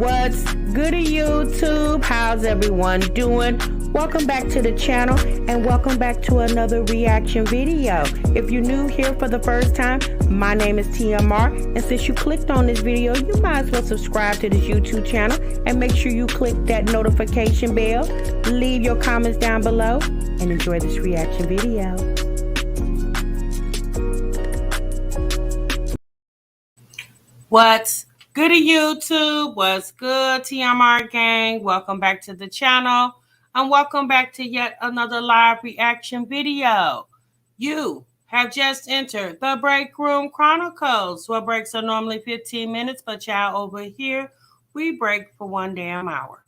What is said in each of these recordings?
What's good YouTube? How's everyone doing? Welcome back to the channel and welcome back to another reaction video. If you're new here for the first time, my name is TMR, and since you clicked on this video, you might as well subscribe to this YouTube channel and make sure you click that notification bell. Leave your comments down below and enjoy this reaction video. What's good YouTube? What's good, TMR gang? Welcome back to the channel and welcome back to yet another live reaction video. You have just entered the Break Room Chronicles, where breaks are normally 15 minutes, but y'all over here, we break for 1 damn hour.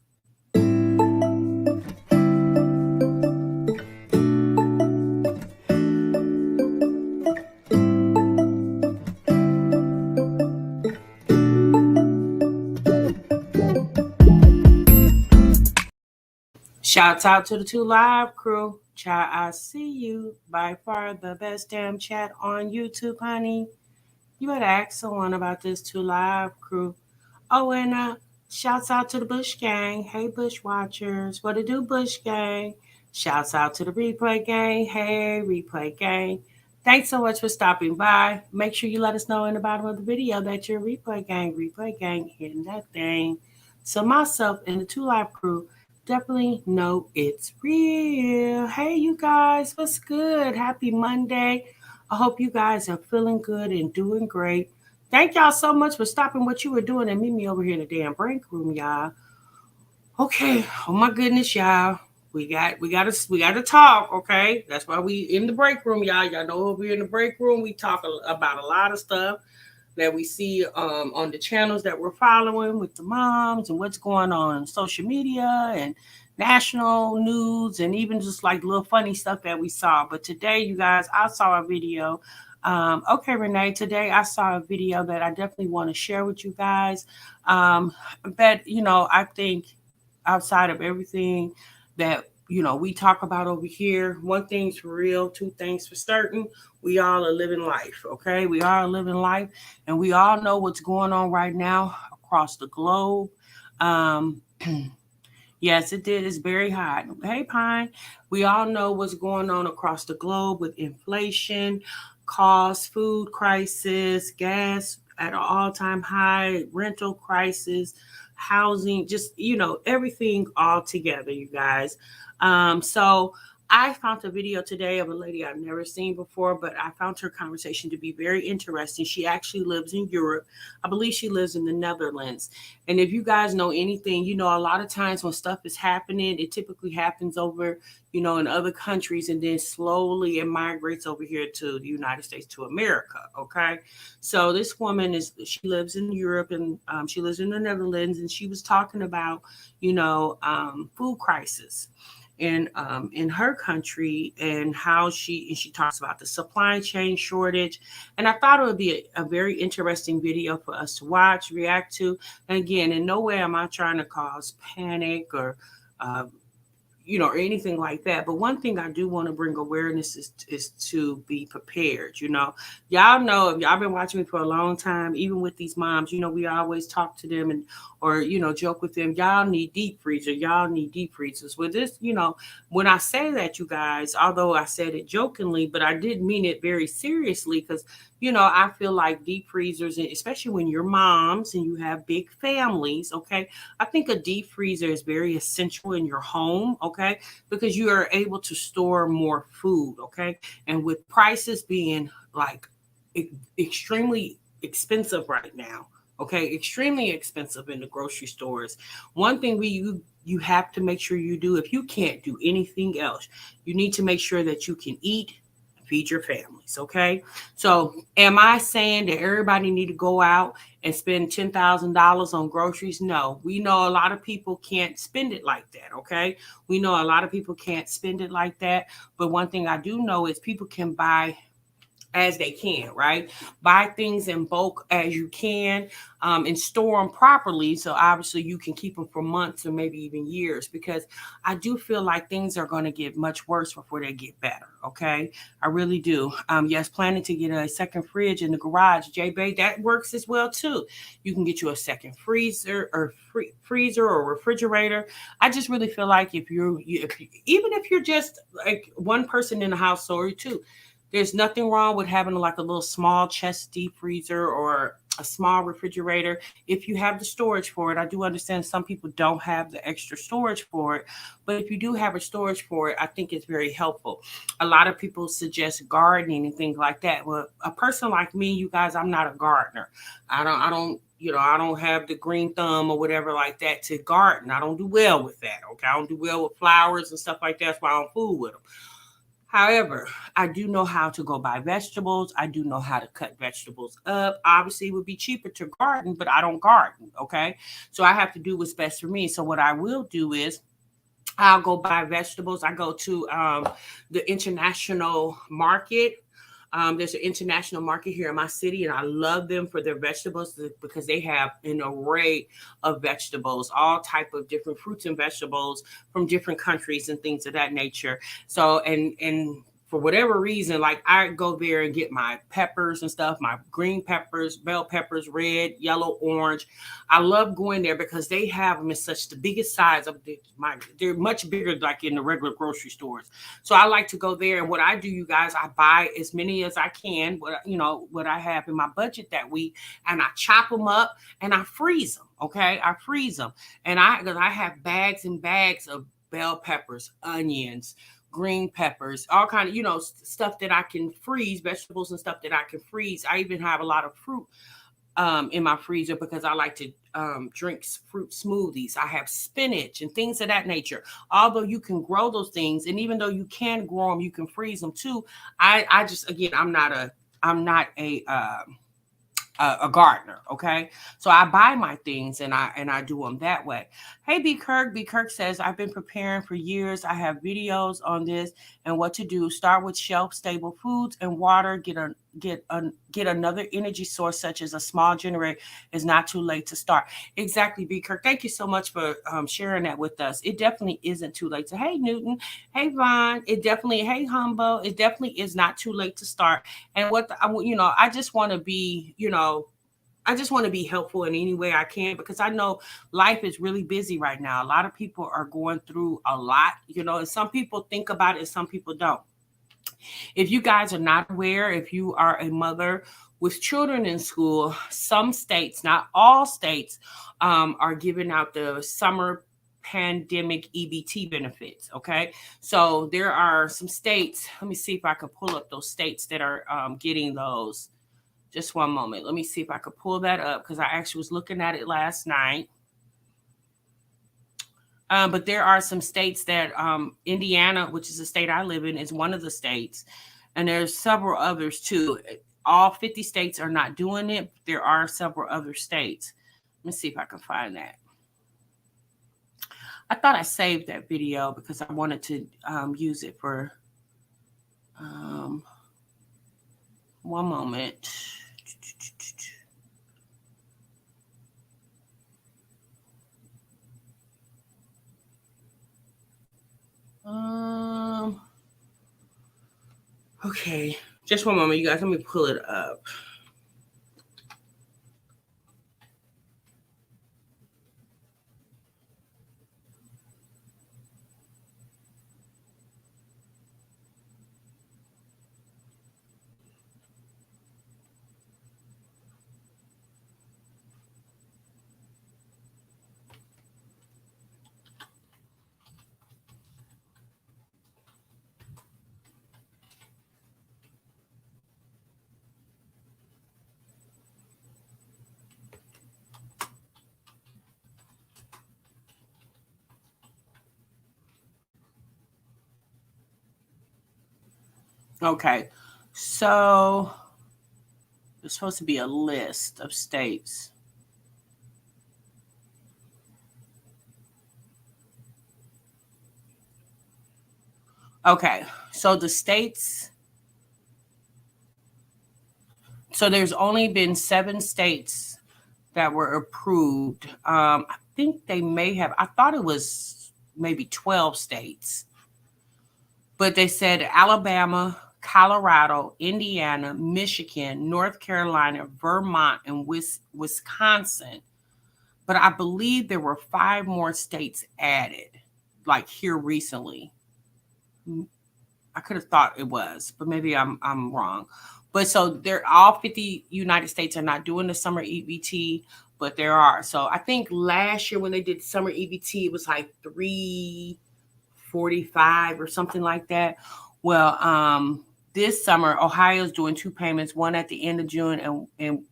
Shouts out to the 2 Live crew. Child, I see you. By far the best damn chat on YouTube, honey. You better ask someone about this 2 Live crew. Oh, and shouts out to the Bush Gang. Hey, Bush Watchers. What to do, Bush Gang? Shouts out to the Replay Gang. Hey, Replay Gang. Thanks so much for stopping by. Make sure you let us know in the bottom of the video that you're Replay Gang, hitting that thing. So myself and the 2 Live crew definitely know it's real. Hey, you guys, what's good? Happy Monday. I hope you guys are feeling good and doing great. Thank y'all so much for stopping what you were doing and meet me over here in the damn break room, y'all. Okay, oh my goodness, y'all. We got to talk, okay? That's why we in the break room, y'all. Y'all know over here in the break room, we talk about a lot of stuff that we see on the channels that we're following with the moms and what's going on social media and national news and even just like little funny stuff that we saw. But today, you guys, I saw a video. Okay, Renee, today I saw a video that I definitely want to share with you guys. But, you know, I think outside of everything that we talk about over here, one thing's for real, 2 things for certain. We all are living life, okay? We are living life, and we all know what's going on right now across the globe. Yes, it did. It's very hot. Hey, Pine. We all know what's going on across the globe with inflation, cost, food crisis, gas at an all-time high, rental crisis, housing, just, everything all together, you guys. So I found a video today of a lady I've never seen before, but I found her conversation to be very interesting. She actually lives in Europe. I believe she lives in the Netherlands. And if you guys know anything, a lot of times when stuff is happening, it typically happens over, in other countries, and then slowly it migrates over here to the United States, to America. Okay. So this woman she lives in Europe, and she lives in the Netherlands, and she was talking about, food crisis in her country, and how she talks about the supply chain shortage. And I thought it would be a very interesting video for us to watch, react to. And again, in no way am I trying to cause panic or or anything like that. But one thing I do want to bring awareness is to be prepared. Y'all know, if y'all been watching me for a long time, even with these moms, we always talk to them or joke with them. Y'all need deep freezer. Y'all need deep freezers. With this, when I say that, you guys, although I said it jokingly, but I did mean it very seriously, because I feel like deep freezers, especially when you're moms and you have big families, okay, I think a deep freezer is very essential in your home, okay, because you are able to store more food, okay, and with prices being like extremely expensive right now, okay, extremely expensive in the grocery stores. One thing you have to make sure you do, if you can't do anything else, you need to make sure that you can eat, feed your families, okay? So am I saying that everybody need to go out and spend $10,000 on groceries? No. We know a lot of people can't spend it like that, okay? We know a lot of people can't spend it like that. But one thing I do know is people can buy as they can, right? Buy things in bulk as you can, and store them properly. So obviously you can keep them for months or maybe even years, because I do feel like things are going to get much worse before they get better. Okay. I really do. Yes, planning to get a second fridge in the garage, Baebay, that works as well too. You can get you a second freezer or freezer or refrigerator. I just really feel like even if you're just like one person in the house or two, there's nothing wrong with having like a little small chest deep freezer or a small refrigerator if you have the storage for it. I do understand some people don't have the extra storage for it, but if you do have a storage for it, I think it's very helpful. A lot of people suggest gardening and things like that. Well, a person like me, you guys, I'm not a gardener. I don't have the green thumb or whatever like that to garden. I don't do well with that. Okay. I don't do well with flowers and stuff like that. That's why I don't fool with them. However, I do know how to go buy vegetables. I do know how to cut vegetables up. Obviously, it would be cheaper to garden, but I don't garden. Okay. So I have to do what's best for me. So what I will do is I'll go buy vegetables. I go to the international market. There's an international market here in my city, and I love them for their vegetables because they have an array of vegetables, all type of different fruits and vegetables from different countries and things of that nature. So, and for whatever reason, like I go there and get my peppers and stuff, my green peppers, bell peppers, red, yellow, orange. I love going there because they have them in such the biggest size of they're much bigger like in the regular grocery stores. So I like to go there, and what I do, you guys, I buy as many as I can, what I have in my budget that week, and I chop them up and I freeze them. Okay, I freeze them, and because I have bags and bags of bell peppers, onions, green peppers, all kind of stuff that I can freeze, vegetables and stuff that I can freeze. I even have a lot of fruit in my freezer because I like to drink fruit smoothies. I have spinach and things of that nature. Although you can grow those things, and even though you can grow them, you can freeze them too. I just, again, I'm not a gardener. Okay. So I buy my things and I do them that way. Hey, B Kirk. B Kirk says, I've been preparing for years. I have videos on this and what to do. Start with shelf stable foods and water. Get another energy source, such as a small generator. It's not too late to start. Exactly, B Kirk. Thank you so much for sharing that with us. It definitely isn't too late to, hey, Newton. Hey, Vaughn. Hey, Humbo. It definitely is not too late to start. And I just want to be, I just want to be helpful in any way I can, because I know life is really busy right now. A lot of people are going through a lot, and some people think about it and some people don't. If you guys are not aware, if you are a mother with children in school, some states, not all states, are giving out the summer pandemic EBT benefits. Okay. So there are some states. Let me see if I can pull up those states that are getting those. Just one moment. Let me see if I could pull that up, because I actually was looking at it last night. But there are some states that Indiana, which is the state I live in, is one of the states. And there's several others too. All 50 states are not doing it. There are several other states. Let me see if I can find that. I thought I saved that video because I wanted to use it for one moment. Okay, just one moment, you guys. Let me pull it up. Okay, so there's supposed to be a list of states. Okay, so the states So there's only been 7 states that were approved. I think they may have, I thought it was maybe 12 states, but they said Alabama, Colorado, Indiana, Michigan, North Carolina, Vermont, and Wisconsin. But I believe there were 5 more states added, like here recently. I could have thought it was, but maybe I'm wrong. But so they're all 50 United States are not doing the summer EBT, but there are. So I think last year when they did summer EBT, it was like 345 or something like that. Well, this summer Ohio's doing 2 payments, one at the end of June and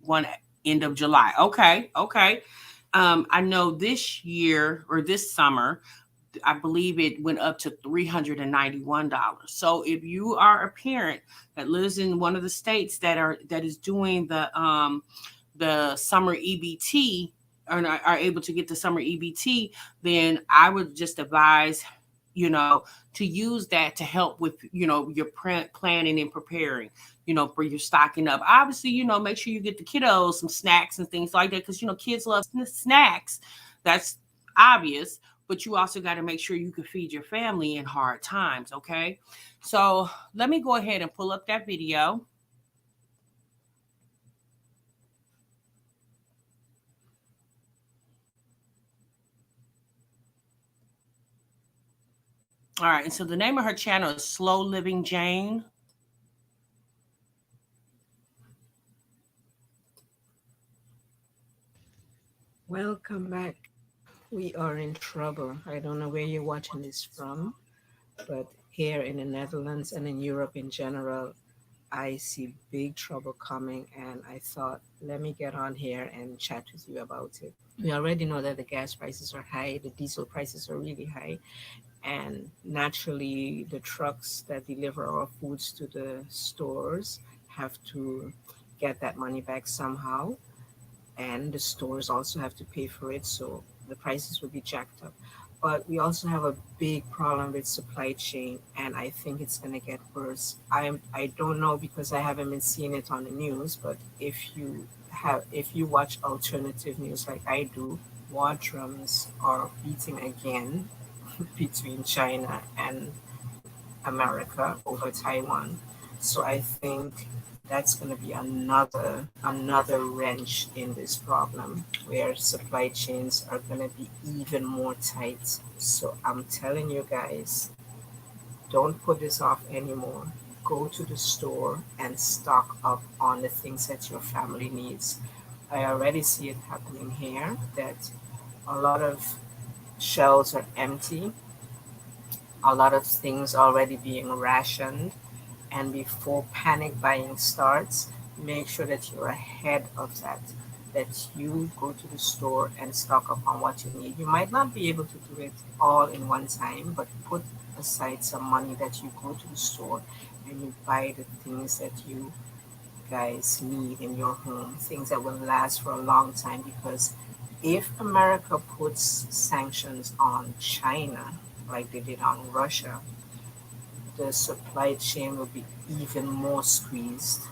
one at end of July. Okay. I know this year or this summer I believe it went up to $391. So if you are a parent that lives in one of the states that is doing the summer EBT or are able to get the summer EBT, then I would just advise, to use that to help with, your planning and preparing, for your stocking up. Obviously, make sure you get the kiddos some snacks and things like that because, kids love snacks. That's obvious, but you also got to make sure you can feed your family in hard times, okay? So let me go ahead and pull up that video. All right, and so the name of her channel is Slow Living Jane. Welcome back. We are in trouble. I don't know where you're watching this from, but here in the Netherlands and in Europe in general, I see big trouble coming, and I thought, let me get on here and chat with you about it. We already know that the gas prices are high, the diesel prices are really high, and naturally, the trucks that deliver our foods to the stores have to get that money back somehow, and the stores also have to pay for it, so the prices will be jacked up. But we also have a big problem with supply chain, and I think it's going to get worse. I don't know because I haven't been seeing it on the news, but if you watch alternative news like I do, war drums are beating again between China and America over Taiwan. So I think that's going to be another wrench in this problem where supply chains are going to be even more tight. So I'm telling you guys, don't put this off anymore. Go to the store and stock up on the things that your family needs. I already see it happening here that a lot of shelves are empty, a lot of things already being rationed. And before panic buying starts, make sure that you're ahead of that, that you go to the store and stock up on what you need. You might not be able to do it all in one time, but put aside some money that you go to the store and you buy the things that you guys need in your home, things that will last for a long time. Because if America puts sanctions on China, like they did on Russia, the supply chain will be even more squeezed.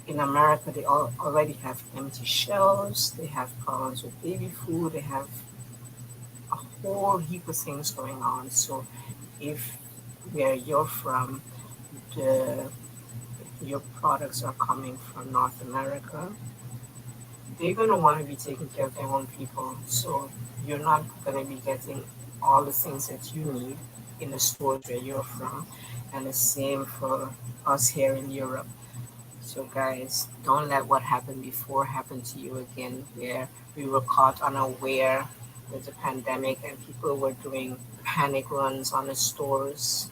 In America, they already have empty shelves, they have problems with baby food, they have a whole heap of things going on. So if where you're from, the your products are coming from North America, they're going to want to be taking care of their own people. So you're not going to be getting all the things that you need in the stores where you're from. And the same for us here in Europe. So guys, don't let what happened before happen to you again, where we were caught unaware with the pandemic and people were doing panic runs on the stores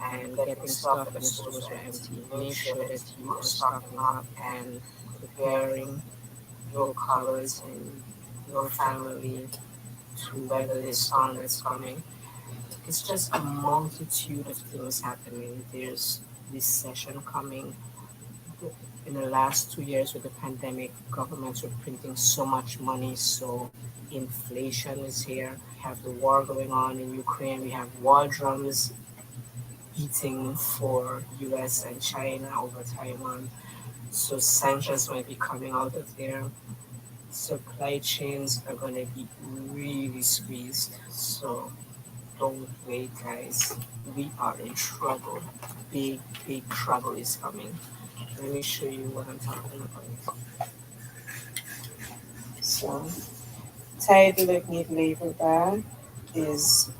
and getting stuff and the stores were empty. Make sure that you are stocking up and preparing your covers and your family to weather this storm that's coming. It's just a multitude of things happening. There's recession coming. In the last 2 years with the pandemic, governments were printing so much money, so inflation is here. We have the war going on in Ukraine. We have war drums eating for US and China over Taiwan. So sanctions might be coming out of there. Supply chains are going to be really squeezed. So don't wait, guys. We are in trouble. Big, big trouble is coming. Let me show you what I'm talking about. So, Tide Liquid Labor Bar is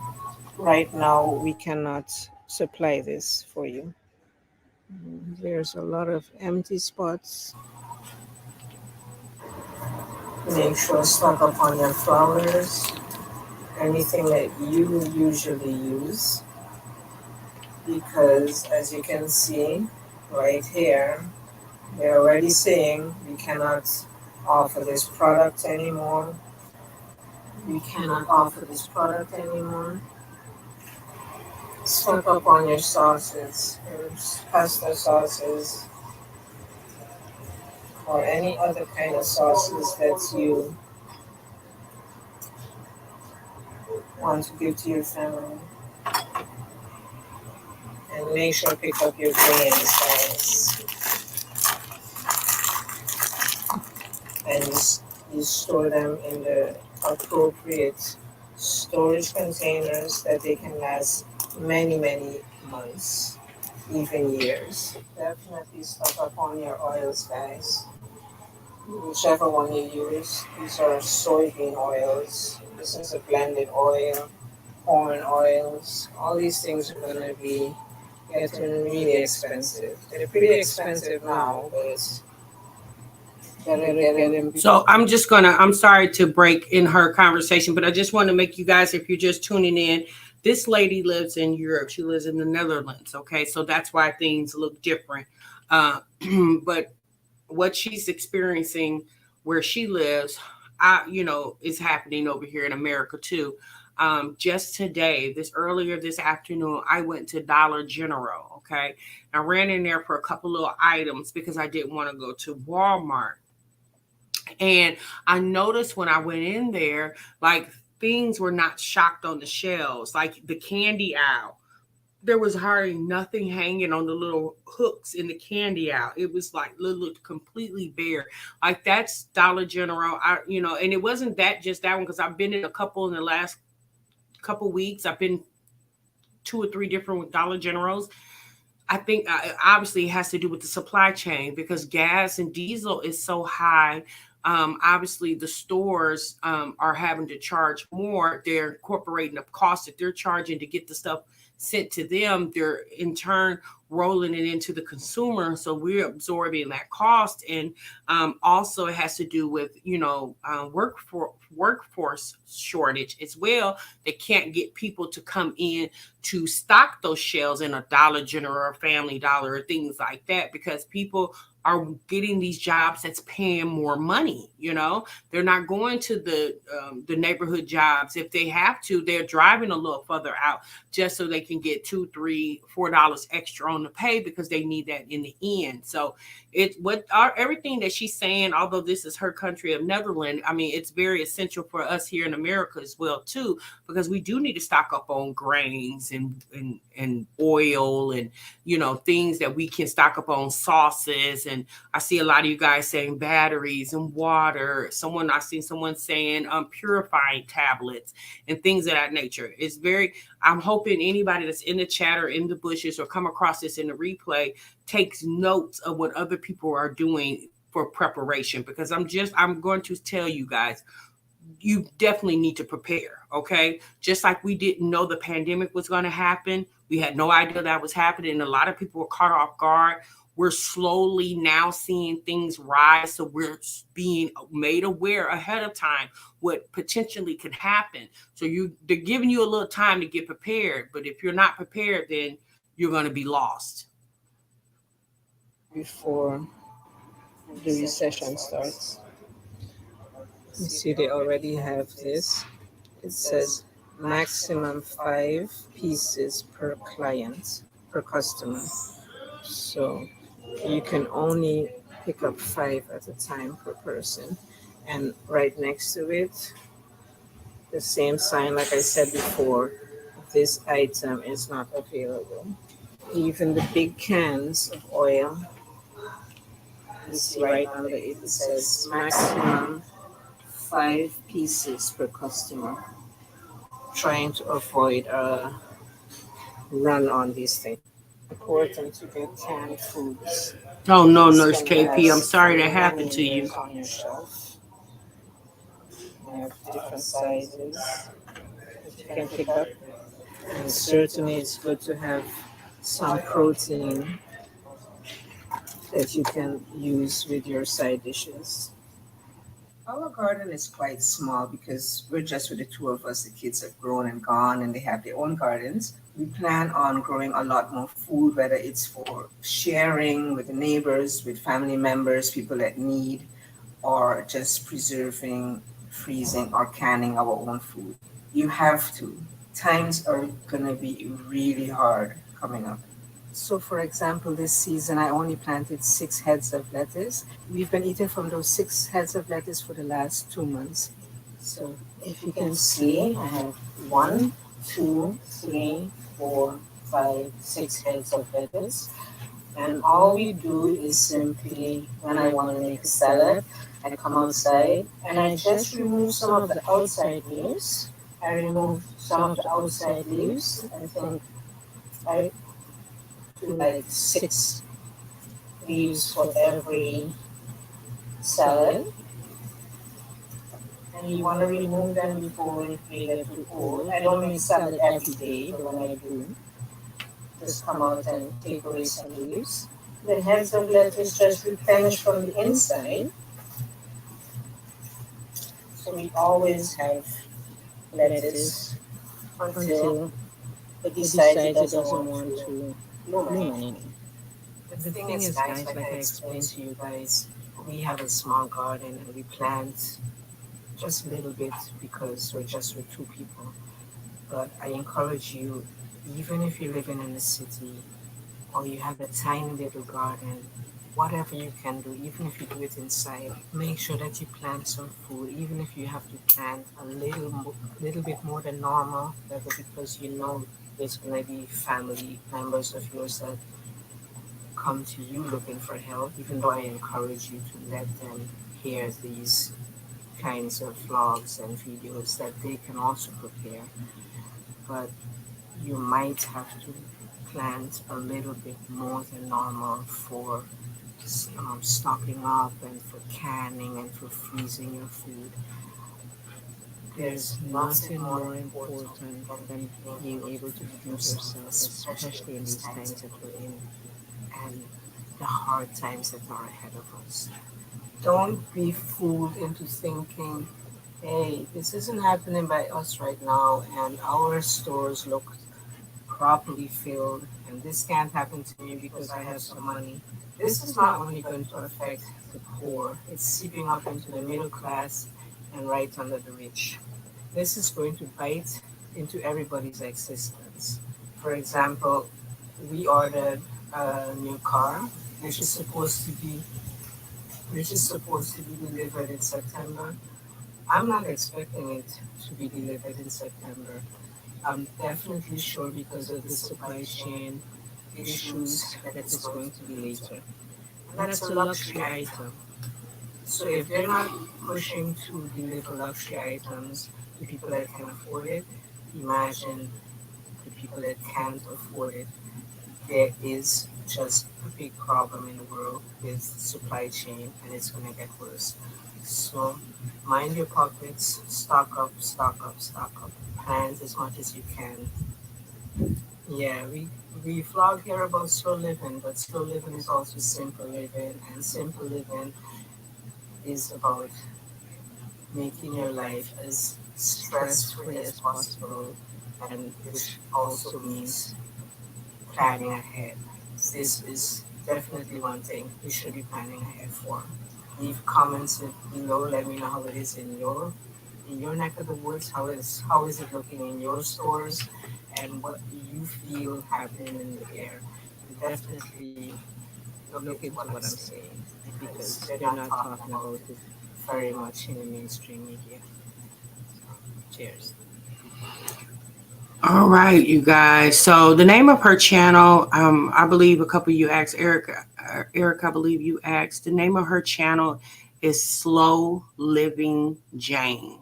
right now we cannot supply this for you. There's a lot of empty spots. Make sure stock up on your flowers, anything that you usually use, because as you can see right here, they're already saying we cannot offer this product anymore. We cannot offer this product anymore. Stock up on your sauces, your pasta sauces, or any other kind of sauces that you want to give to your family. And make sure to pick up your greens, guys. And you store them in the appropriate storage containers that they can last many, many months, even years. Definitely stock up on your oils, guys. Whichever one you use, these are soybean oils. This is a blended oil, corn oils. All these things are going to be getting really expensive. They're pretty expensive now, but it's better get them. So I'm sorry to break in her conversation, but I just want to make you guys, if you're just tuning in, this lady lives in Europe. She lives in the Netherlands. Okay. So that's why things look different. But what she's experiencing where she lives, is happening over here in America too. Just today, earlier this afternoon, I went to Dollar General. Okay. I ran in there for a couple little items because I didn't want to go to Walmart. And I noticed when I went in there, like things were not shocked on the shelves, like the candy aisle. There was hardly nothing hanging on the little hooks in the candy aisle. It was like looked completely bare. Like that's Dollar General. And it wasn't that just that one because I've been in a couple in the last couple weeks. I've been two or three different Dollar Generals. I think obviously it has to do with the supply chain because gas and diesel is so high. Obviously, the stores are having to charge more. They're incorporating the cost that they're charging to get the stuff sent to them. They're in turn rolling it into the consumer. So we're absorbing that cost. And also, it has to do with, workforce shortage as well. They can't get people to come in to stock those shelves in a Dollar General or Family Dollar or things like that because people are getting these jobs that's paying more money. They're not going to the neighborhood jobs. If they have to, they're driving a little further out just so they can get $2, $3, $4 extra on the pay because they need that in the end. So everything that she's saying, although this is her country of Netherlands, I mean, it's very essential for us here in America as well too, because we do need to stock up on grains and oil and things that we can stock up on, sauces. And I see a lot of you guys saying batteries and water. I seen someone saying purifying tablets and things of that nature. I'm hoping anybody that's in the chat or in the bushes or come across this in the replay takes notes of what other people are doing for preparation, because I'm going to tell you guys, you definitely need to prepare. Okay. Just like we didn't know the pandemic was going to happen. We had no idea that was happening. A lot of people were caught off guard. We're slowly now seeing things rise. So we're being made aware ahead of time what potentially could happen. So they're giving you a little time to get prepared. But if you're not prepared, then you're going to be lost. Before the recession starts. You see, they already have this. It says maximum 5 pieces per client, per customer. So you can only pick up 5 at a time per person. And right next to it, the same sign, like I said before, this item is not available. Even the big cans of oil, you see right under it, it says maximum 5 pieces per customer, trying to avoid a run on this thing. Important to get canned foods. Oh no, This Nurse can KP, I'm last for sorry that happened many to you. years on your shelf. You have different sizes that you can pick up. And certainly it's good to have some protein that you can use with your side dishes. Our garden is quite small because we're just with the two of us. The kids have grown and gone and they have their own gardens. We plan on growing a lot more food, whether it's for sharing with the neighbors, with family members, people that need, or just preserving, freezing, or canning our own food. You have to. Times are going to be really hard coming up. So, for example, this season I only planted 6 heads of lettuce. We've been eating from those 6 heads of lettuce for the last 2 months. So, if you can see, I have 1, 2, 3, 4, 5, 6 heads of lettuce. And all we do is simply, when I want to make a salad, I come outside and I just remove some of the outside leaves. I remove some of the outside leaves. I think I do like 6 leaves for every salad. And you want to remove them before they get too old. I don't make salad every day, but when I do, just come out and take away some leaves. The heads of lettuce just replenish from the inside. So we always have lettuce until it decides it doesn't want to bloom anymore. But the thing is, guys, like I explained to you guys, we have a small garden and we plant just a little bit because we're just with 2 people. But I encourage you, even if you're living in the city or you have a tiny little garden, whatever you can do, even if you do it inside, make sure that you plant some food, even if you have to plant little bit more than normal, whether because you know there's going to be family members of yours that come to you looking for help, even though I encourage you to let them hear these kinds of vlogs and videos that they can also prepare. But you might have to plant a little bit more than normal for stocking up and for canning and for freezing your food. There's nothing more important than being able to feed yourself, especially in these times that we're in and the hard times that are ahead of us. Don't be fooled into thinking, hey, this isn't happening by us right now, and our stores look properly filled, and this can't happen to me because I have some money. This is not only going to affect the poor, it's seeping up into the middle class and right under the rich. This is going to bite into everybody's existence. For example, we ordered a new car, which is supposed to be delivered in September. I'm not expecting it to be delivered in September. I'm definitely sure because of the supply chain issues that it's going to be later. And that's a luxury item. So if they're not pushing to deliver luxury items to people that can afford it, imagine the people that can't afford it. There is just a big problem in the world with supply chain and it's going to get worse. So mind your pockets, stock up, stock up, stock up. Plant as much as you can. Yeah, we vlog here about slow living, but slow living is also simple living, and simple living is about making your life as stress free as possible, and which also means planning ahead. This is definitely one thing you should be planning ahead for. Leave comments below. Let me know how it is in your neck of the woods. How is it looking in your stores, and what do you feel happening in the air? And definitely look into what I'm saying because they're not talking about it very much in the mainstream media. So, cheers. All right, you guys. So the name of her channel, I believe a couple of you asked Erica. Erica, I believe you asked. The name of her channel is Slow Living Jane.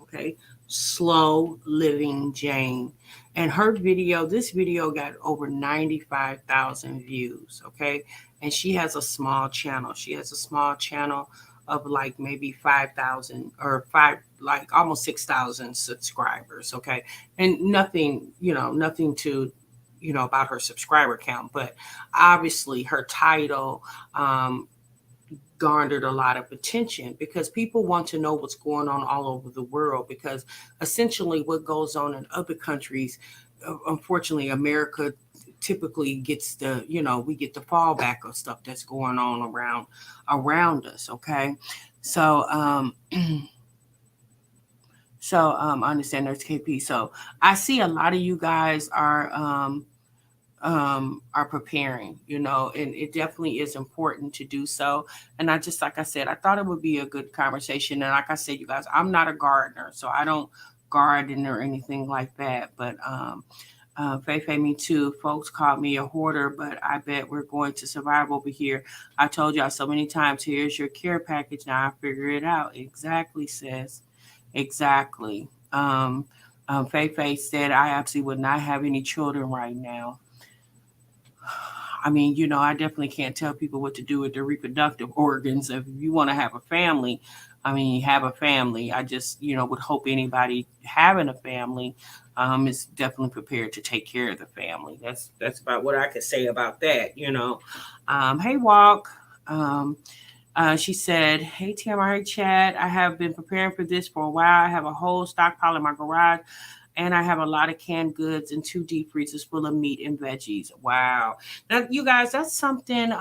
Okay, Slow Living Jane. And her video, this video got over 95,000 views. Okay, and she has a small channel. She has a small channel of like maybe 5,000 or five, like almost 6,000 subscribers. Okay, and nothing, nothing to, about her subscriber count, but obviously her title, garnered a lot of attention because people want to know what's going on all over the world, because essentially what goes on in other countries, unfortunately America typically gets the, we get the fallback of stuff that's going on around us. Okay, so I understand there's KP. So I see a lot of you guys are preparing, and it definitely is important to do so. And I just, like I said, I thought it would be a good conversation. And like I said, you guys, I'm not a gardener, so I don't garden or anything like that. But Faye, me too. Folks called me a hoarder, but I bet we're going to survive over here. I told y'all so many times, here's your care package. Now I figure it out. Exactly, sis. Exactly. Faye said, I absolutely would not have any children right now. I mean, I definitely can't tell people what to do with their reproductive organs. If you want to have a family, I mean, have a family. I just, would hope anybody having a family is definitely prepared to take care of the family. That's about what I could say about that. Hey, Walk. Um, she said, hey, Tim, hey, Chad. I have been preparing for this for a while. I have a whole stockpile in my garage, and I have a lot of canned goods and 2 deep freezers full of meat and veggies. Wow. Now, you guys, that's something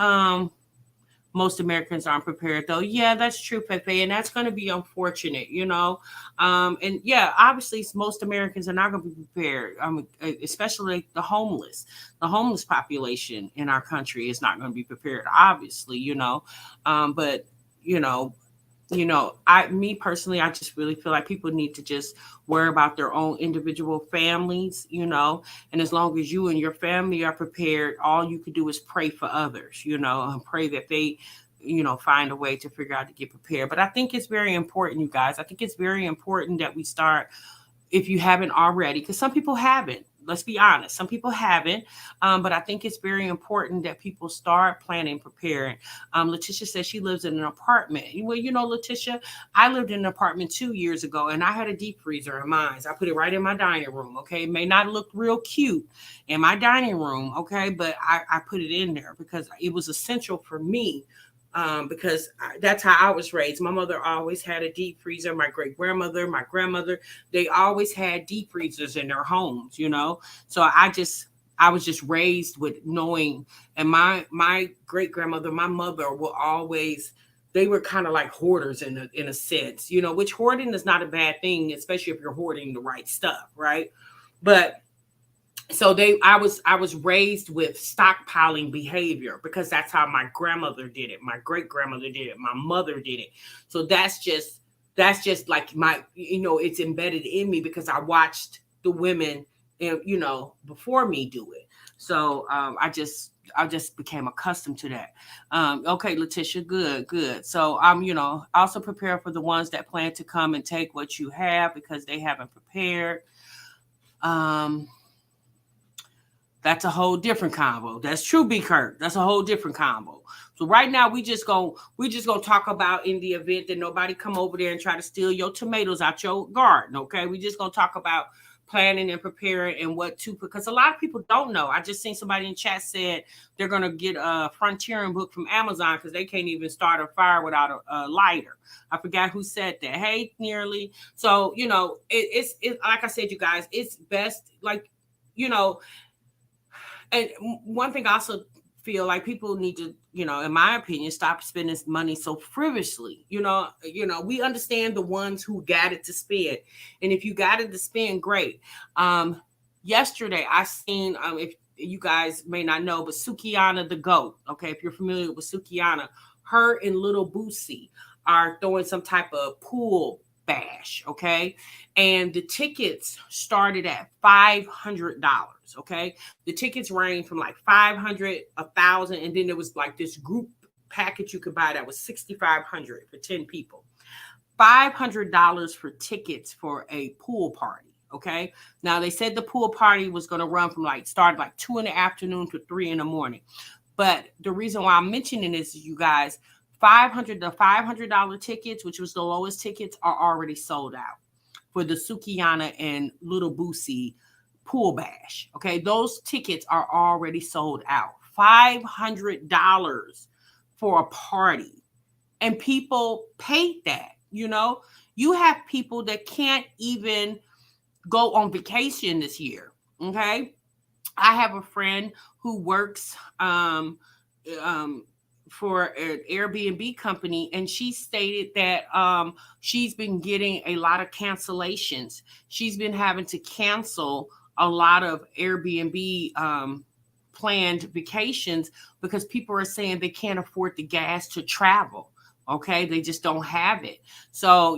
most Americans aren't prepared, though. Yeah, that's true, Pepe, and that's going to be unfortunate. And yeah, obviously, most Americans are not going to be prepared, especially the homeless population in our country is not going to be prepared, obviously. But, you know, me personally, I just really feel like people need to just worry about their own individual families. And as long as you and your family are prepared, all you can do is pray for others, and pray that they, find a way to figure out to get prepared. But I think it's very important, you guys. I think it's very important that we start, if you haven't already, because some people haven't. Let's be honest, some people haven't. But I think it's very important that people start planning, preparing. Letitia says she lives in an apartment. Well, Letitia, I lived in an apartment 2 years ago, and I had a deep freezer in mine. I put it right in my dining room. Okay, it may not look real cute in my dining room. Okay, but I put it in there because it was essential for me, because that's how I was raised. My mother always had a deep freezer. My great grandmother, my grandmother, they always had deep freezers in their homes. So I was just raised with knowing. And my great grandmother, my mother will always. They were kind of like hoarders in a sense, which hoarding is not a bad thing, especially if you're hoarding the right stuff, right? But so I was raised with stockpiling behavior because that's how my grandmother did it, my great grandmother did it, my mother did it. So that's just like it's embedded in me because I watched the women before me do it. So I just became accustomed to that. Okay, Letitia, good. So I'm also prepare for the ones that plan to come and take what you have because they haven't prepared. um that's a whole different combo. That's true, B. Kirk. That's a whole different combo. So right now we just gonna talk about in the event that nobody come over there and try to steal your tomatoes out your garden. Okay, we just gonna talk about planning and preparing and what to, because a lot of people don't know. I just seen somebody in chat said they're gonna get a frontiering book from Amazon because they can't even start a fire without a lighter. I forgot who said that. Hey, nearly. So it's like I said, you guys, it's best you know and one thing I also feel like people need to, in my opinion, stop spending money so frivolously. We understand the ones who got it to spend, and if you got it to spend, great. Yesterday, I seen, if you guys may not know, but Sukiana the goat. Okay, if you're familiar with Sukiana, her and Little Boosie are throwing some type of pool bash, okay? And the tickets started at $500, okay? The tickets range from like 500, 1,000, and then there was like this group package you could buy that was 6,500 for 10 people. $500 for tickets for a pool party. Okay. Now they said the pool party was going to run from like start like 2 in the afternoon to 3 in the morning. But the reason why I'm mentioning this is, you guys, $500 tickets, which was the lowest tickets, are already sold out for the Sukiana and Little Boosie pool bash. Okay. Those tickets are already sold out. $500 for a party. And people paid that. You have people that can't even go on vacation this year. Okay. I have a friend who works for an Airbnb company, and she stated that she's been getting a lot of cancellations. She's been having to cancel a lot of Airbnb planned vacations because people are saying they can't afford the gas to travel. Okay, they just don't have it. So,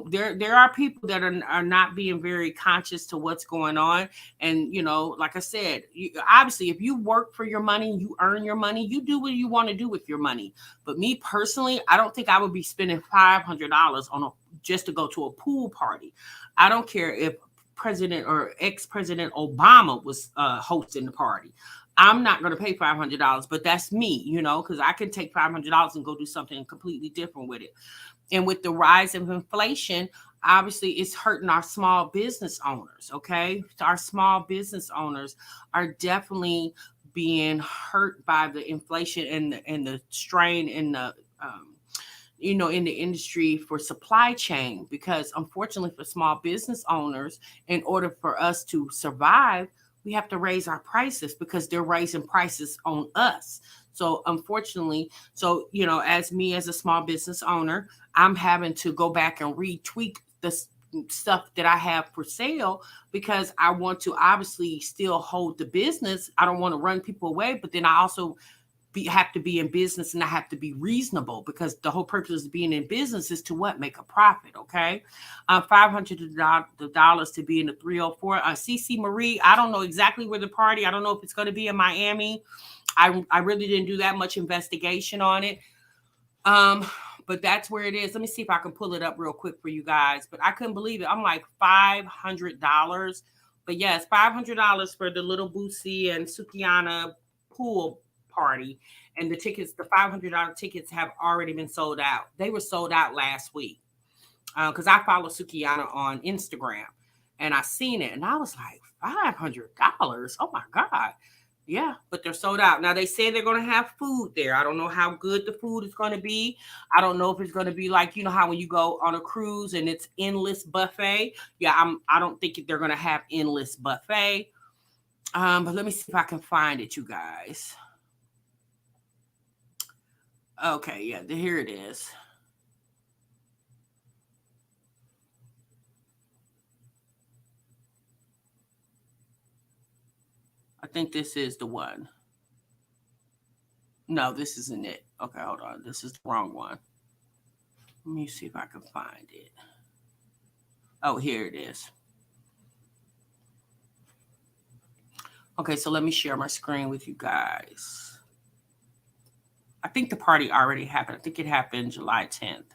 there are people that are not being very conscious to what's going on. And, like I said, obviously, if you work for your money, you earn your money, you do what you want to do with your money. But me personally, I don't think I would be spending $500 just to go to a pool party. I don't care if President or ex-President Obama was hosting the party. I'm not going to pay $500, but that's me, because I can take $500 and go do something completely different with it. And with the rise of inflation, obviously it's hurting our small business owners. Okay. Our small business owners are definitely being hurt by the inflation and the strain in the, in the industry for supply chain, because unfortunately for small business owners, in order for us to survive, we have to raise our prices because they're raising prices on us. So unfortunately, as me as a small business owner, I'm having to go back and retweak the stuff that I have for sale because I want to obviously still hold the business. I don't want to run people away, but then I also have to be in business, and I have to be reasonable because the whole purpose of being in business is to what? Make a profit. Okay. $500 to be in the 304. CC Marie, I don't know exactly where the party, I don't know if it's going to be in Miami. I really didn't do that much investigation on it. But that's where it is. Let me see if I can pull it up real quick for you guys, but I couldn't believe it. I'm like $500. But yes, $500 for the Little Boosie and Sukiana pool party, and the $500 tickets have already been sold out. They were sold out last week because I follow Sukiana on Instagram, and I seen it, and I was like, $500? Oh my God. Yeah, but they're sold out. Now they say they're going to have food there. I don't know how good the food is going to be. I don't know if it's going to be like, how when you go on a cruise and it's endless buffet. Yeah, I don't think they're going to have endless buffet. But let me see if I can find it, you guys. Okay, yeah, here it is. I think this is the one. No, this isn't it. Okay, hold on. This is the wrong one. Let me see if I can find it. Oh, here it is. Okay, so let me share my screen with you guys. I think the party already happened. I think it happened July 10th.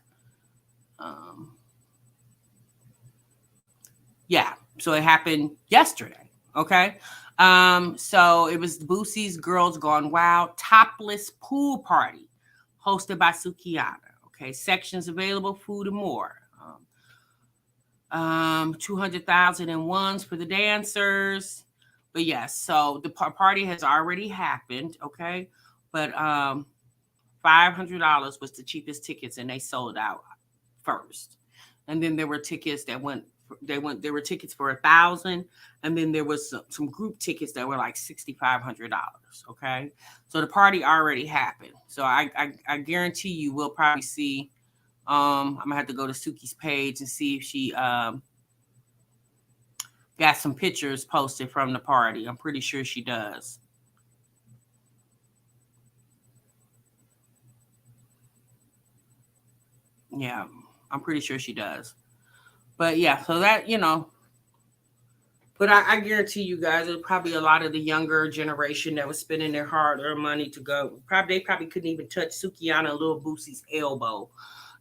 Yeah, so it happened yesterday. Okay. So it was Boosie's Girls Gone Wild topless pool party hosted by Sukiana. Okay, sections available, food and more. 200,001 for the dancers. But yes, so the party has already happened. Okay, but $500 was the cheapest tickets, and they sold out first. And then there were tickets that went. There were tickets for 1,000, and then there was some group tickets that were like $6,500. Okay, so the party already happened. So I guarantee you we'll probably see. I'm gonna have to go to Suki's page and see if she got some pictures posted from the party. I'm pretty sure she does. Yeah, I'm pretty sure she does. But yeah, so that, but I guarantee you guys, there's probably a lot of the younger generation that was spending their hard-earned money to go. Probably they probably couldn't even touch Sukiana and Little Boosie's elbow.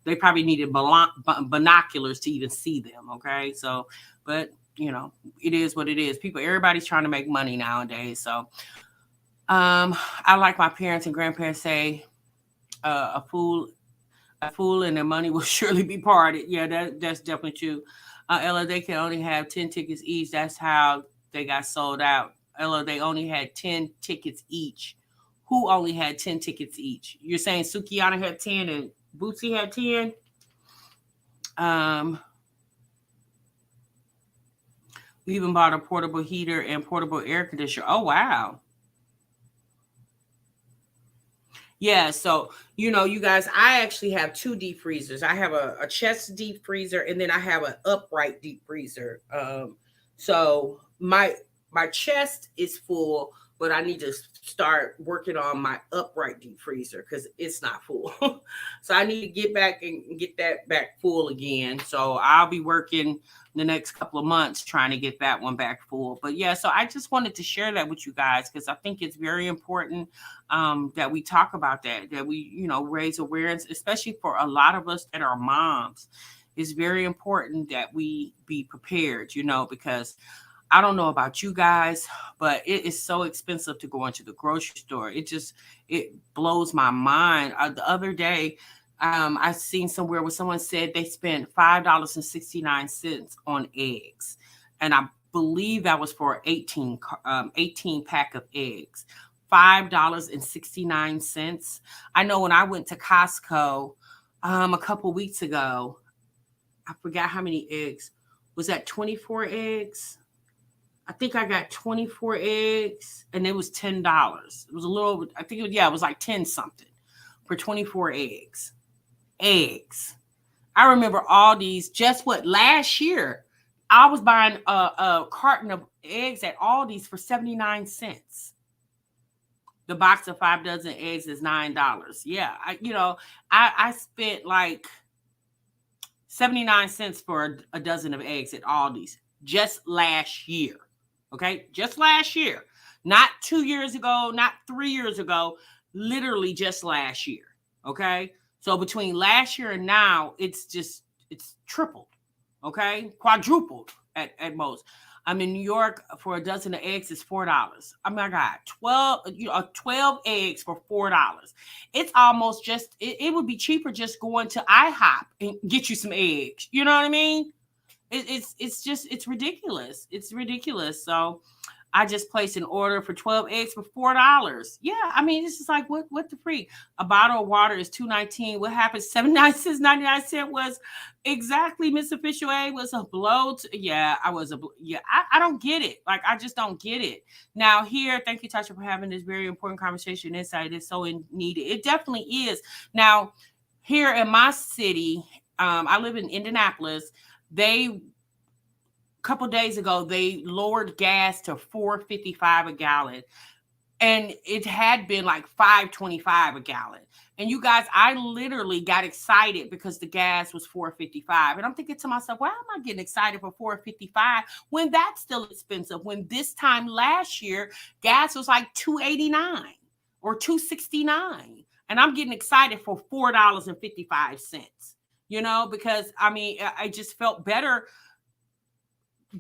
They probably needed binoculars to even see them. Okay, so, but it is what it is. People, everybody's trying to make money nowadays. So, I like my parents and grandparents say, a fool and their money will surely be parted. Yeah, that's definitely true. Ella, they can only have 10 tickets each. That's how they got sold out. Ella, they only had 10 tickets each. Who only had 10 tickets each? You're saying Sukiana had 10 and Bootsy had 10? Um, we even bought a portable heater and portable air conditioner. Oh, wow. Yeah, so you guys, I actually have two deep freezers. I have a chest deep freezer, and then I have an upright deep freezer. So my chest is full, but I need to start working on my upright deep freezer because it's not full. So I need to get back and get that back full again. So I'll be working the next couple of months trying to get that one back full. But yeah, so I just wanted to share that with you guys because I think it's very important, that we talk about that we, raise awareness, especially for a lot of us that are moms. It's very important that we be prepared, because I don't know about you guys, but it is so expensive to go into the grocery store. It blows my mind. The other day, I seen somewhere where someone said they spent $5.69 on eggs, and I believe that was for 18 pack of eggs. $5.69. I know when I went to Costco a couple weeks ago, I forgot how many eggs. Was that 24 eggs? I think I got 24 eggs and it was $10. It was a little, I think it was like 10 something for 24 eggs. Eggs. I remember all these, just what, last year, I was buying a carton of eggs at Aldi's for 79 cents. The box of 5 dozen eggs is $9. Yeah, I spent like 79 cents for a dozen of eggs at Aldi's just last year. Okay, just last year, not 2 years ago, not 3 years ago, literally just last year. Okay, so between last year and now, it's tripled. Okay, quadrupled at most. I'm in New York, for a dozen of eggs is $4. Oh my God, 12 eggs for $4. It's almost it would be cheaper just going to IHOP and get you some eggs. You know what I mean? It's ridiculous. It's ridiculous. So I just placed an order for 12 eggs for $4. Yeah, I mean, it's just like what the freak? A bottle of water is $2.19. What happened? 79 cents, 99 cents was exactly. Miss Official A was a blow. Yeah, I don't get it. Like, I just don't get it. Now here, thank you, Tasha, for having this very important conversation. Insight is so needed. It definitely is. Now here in my city, I live in Indianapolis. They couple days ago they lowered gas to $4.55 a gallon, and it had been like $5.25 a gallon. And you guys, I literally got excited because the gas was $4.55, and I'm thinking to myself, why am I getting excited for $4.55 when that's still expensive? When this time last year gas was like $2.89 or $2.69, and I'm getting excited for $4.55. Because I mean, I just felt better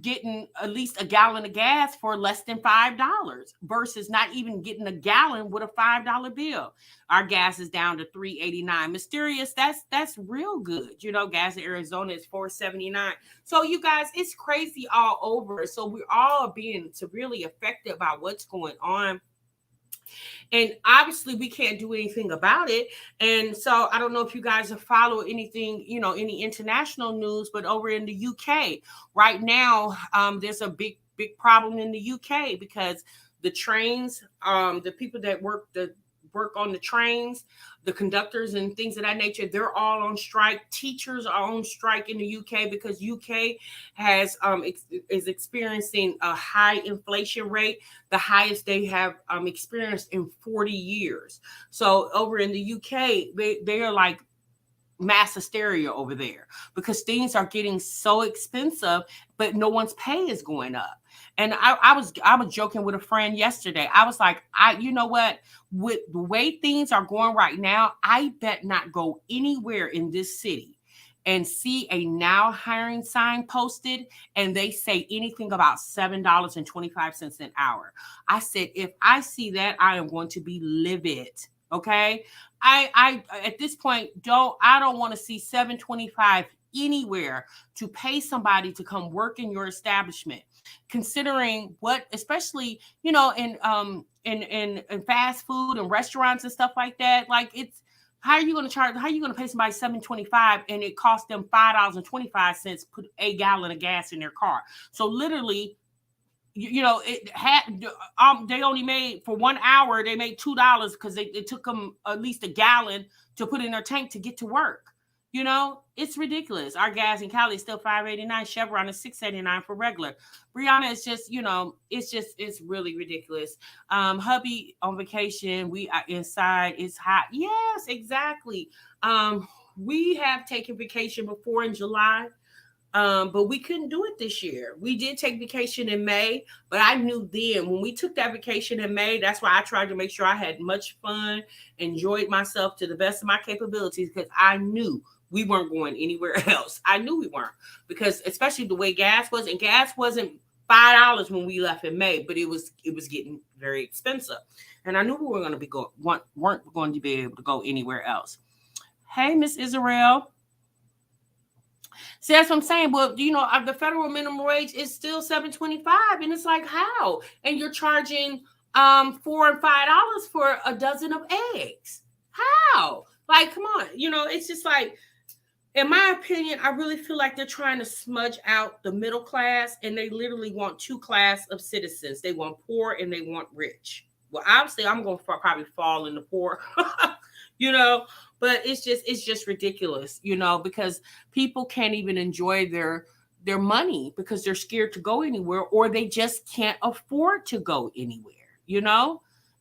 getting at least a gallon of gas for less than $5 versus not even getting a gallon with a $5 bill. Our gas is down to $3.89. Mysterious, that's real good. Gas in Arizona is $4.79. So you guys, it's crazy all over. So we're all being severely affected by what's going on. And obviously we can't do anything about it. And so I don't know if you guys have followed anything, any international news, but over in the UK right now, there's a big problem in the UK because the trains, the people that work on the trains, the conductors and things of that nature, they're all on strike. Teachers are on strike in the UK because UK is experiencing a high inflation rate, the highest they have experienced in 40 years. So over in the UK, they are like mass hysteria over there because things are getting so expensive, but no one's pay is going up. And I was joking with a friend yesterday. I was like, you know what? With the way things are going right now, I bet not go anywhere in this city and see a now hiring sign posted and they say anything about $7.25 an hour. I said, if I see that, I am going to be livid. Okay. I at this point I don't want to see 725 anywhere to pay somebody to come work in your establishment, considering what, especially, in fast food and restaurants and stuff like that. Like, it's, how are you going to pay somebody 725 and it costs them $5.25 put a gallon of gas in their car? So literally, it had, they only made, for 1 hour they made $2 because it took them at least a gallon to put in their tank to get to work. It's ridiculous. Our gas in Cali is still $5.89. Chevron is $6.89 for regular. Brianna, it's just, it's really ridiculous. Hubby on vacation. We are inside. It's hot. Yes, exactly. We have taken vacation before in July. But we couldn't do it this year. We did take vacation in May, but I knew then when we took that vacation in May, that's why I tried to make sure I had much fun, enjoyed myself to the best of my capabilities, because I knew we weren't going anywhere else. I knew we weren't, because especially the way gas was, and gas wasn't $5 when we left in May, but it was getting very expensive, and I knew we weren't going to be able to go anywhere else. Hey, Miss Israel. See, that's what I'm saying. Well, the federal minimum wage is still $7.25, and it's like, how? And you're charging $4 and $5 for a dozen of eggs. How? Like, come on. It's just like, in my opinion, I really feel like they're trying to smudge out the middle class, and they literally want two class of citizens. They want poor and they want rich. Well, obviously, I'm going to probably fall in the poor, but it's just ridiculous, because people can't even enjoy their money because they're scared to go anywhere, or they just can't afford to go anywhere.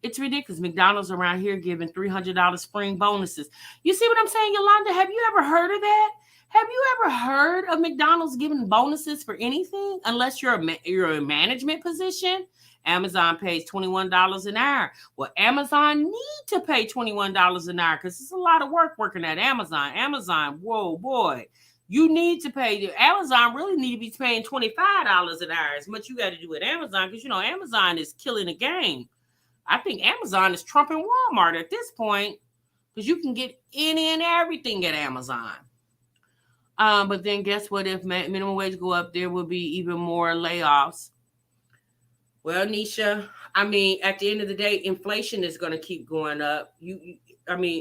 It's ridiculous. McDonald's around here giving $300 spring bonuses. You see what I'm saying, Yolanda? Have you ever heard of that? Have you ever heard of McDonald's giving bonuses for anything, unless you're a management position? Amazon pays $21 an hour. Well, Amazon need to pay $21 an hour because it's a lot of work working at Amazon. Amazon, whoa, boy. You need to pay. Amazon really need to be paying $25 an hour as much you got to do at Amazon, because, Amazon is killing the game. I think Amazon is trumping Walmart at this point, because you can get any and everything at Amazon. But then guess what? If minimum wage go up, there will be even more layoffs. Well, Nisha, at the end of the day, inflation is going to keep going up.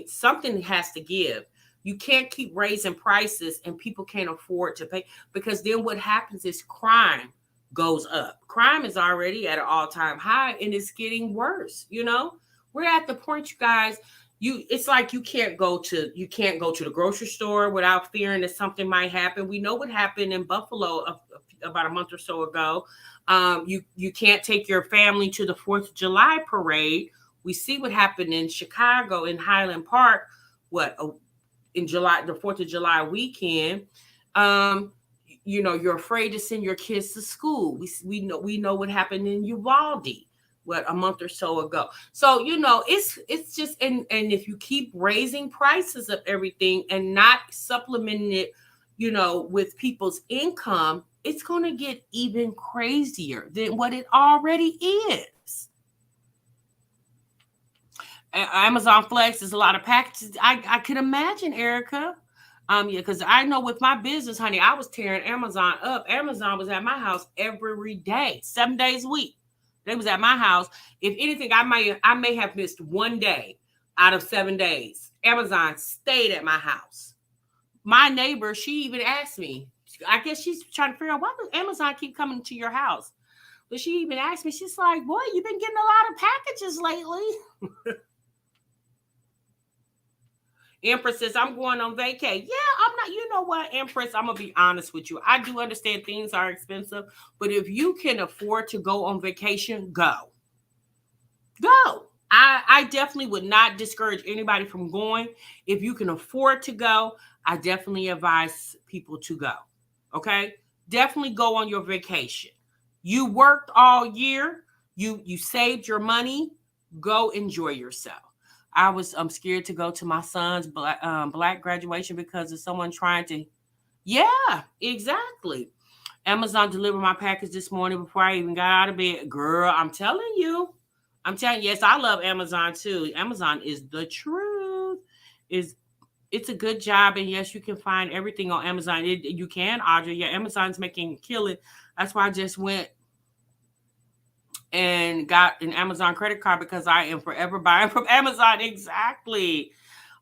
Something has to give. You can't keep raising prices and people can't afford to pay, because then what happens is crime goes up. Crime is already at an all-time high and it's getting worse. We're at the point, you guys, it's like you can't go to the grocery store without fearing that something might happen. We know what happened in Buffalo about a month or so ago. You can't take your family to the 4th of July parade. We see what happened in Chicago in Highland Park, in July, the 4th of July weekend. You're afraid to send your kids to school. We know what happened in Uvalde, a month or so ago. So, it's just, and if you keep raising prices of everything and not supplementing it, with people's income, it's going to get even crazier than what it already is. Amazon Flex is a lot of packages. I could imagine, Erica. Because I know with my business, honey, I was tearing Amazon up. Amazon was at my house every day, 7 days a week. They was at my house. If anything, I may have missed one day out of 7 days. Amazon stayed at my house. My neighbor, she even asked me, I guess she's trying to figure out, why does Amazon keep coming to your house? But she even asked me, she's like, boy, you've been getting a lot of packages lately. Empress says, I'm going on vacay. Yeah, I'm not. You know what, Empress? I'm going to be honest with you. I do understand things are expensive, but if you can afford to go on vacation, go. Go. I definitely would not discourage anybody from going. If you can afford to go, I definitely advise people to go. Okay? Definitely go on your vacation. You worked all year, you saved your money, go enjoy yourself. I'm scared to go to my son's black graduation because of someone trying to. Yeah, exactly. Amazon delivered my package this morning before I even got out of bed. Girl, I'm telling you. I'm telling you, yes, I love Amazon too. Amazon is the truth. Is it's a good job, and yes, you can find everything on Amazon. You can, Audrey. Yeah, Amazon's making a killing. That's why I just went and got an Amazon credit card because I am forever buying from Amazon. Exactly.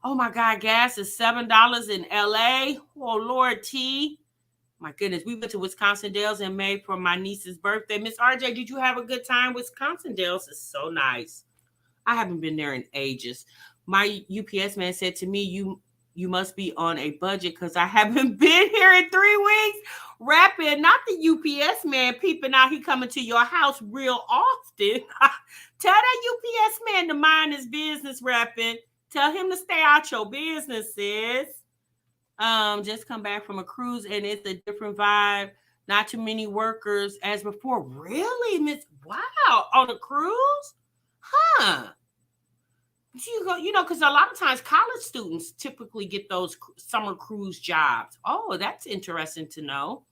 Oh my God, gas is $7 in LA. Oh Lord, T. My goodness, we went to Wisconsin Dells in May for my niece's birthday. Miss RJ, did you have a good time? Wisconsin Dells is so nice. I haven't been there in ages. My UPS man said to me, you must be on a budget because I haven't been here in 3 weeks. Rapping, not the UPS man peeping out, he coming to your house real often. Tell that UPS man to mind his business, rapping. Tell him to stay out your business, sis. Just come back from a cruise and it's a different vibe. Not too many workers as before. Really, Miss? Wow, on a cruise? Huh. You go, because a lot of times college students typically get those summer cruise jobs. Oh, that's interesting to know.